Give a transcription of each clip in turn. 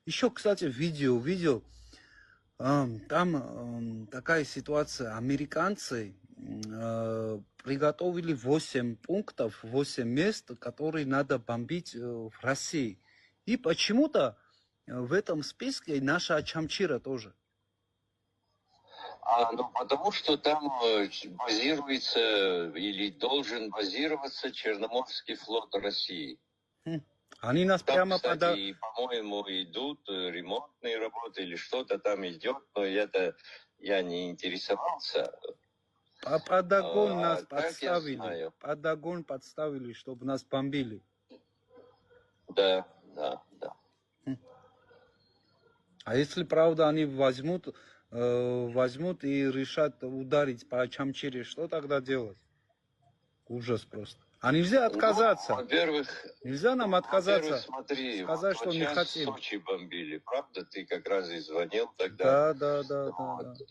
Еще, кстати, видео видел. Там такая ситуация. Американцы приготовили 8 пунктов, 8 мест, которые надо бомбить в России. И почему-то в этом списке наша Ачамчира тоже. Ну, потому что там базируется или должен базироваться Черноморский флот России. Они нас там, прямо кстати, по-моему, идут ремонтные работы или что-то там идет, но это я не интересовался. Под огонь нас Так я подставили. знаю. Под огонь подставили, чтобы нас бомбили. Да. А если правда они возьмут и решат ударить по Ачамчире, что тогда делать? Ужас просто. А нельзя отказаться. Ну, во-первых, нельзя нам отказаться. Смотри, сказать, что не хотим. Сочи бомбили, правда? Ты как раз и звонил тогда. Да.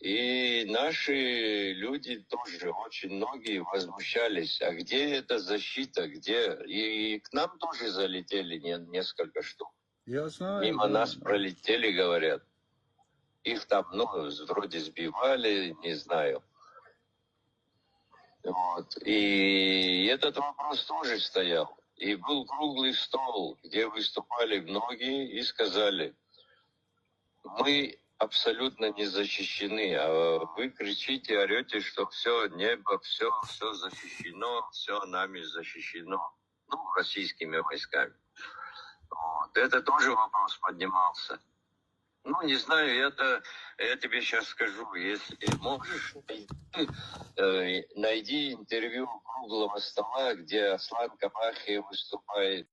И наши люди тоже, очень многие возмущались. А где эта защита? Где? И к нам тоже залетели несколько штук. Я знаю. Мимо нас пролетели, говорят. Их там, вроде сбивали, не знаю. И этот вопрос тоже стоял. И был круглый стол, где выступали многие и сказали: мы абсолютно не защищены, а вы кричите, орете, что все небо, все защищено, все нами защищено, российскими войсками. Это тоже вопрос поднимался. Не знаю, я тебе сейчас скажу, если можешь, найди интервью круглого стола, где Аслан Кабахи выступает.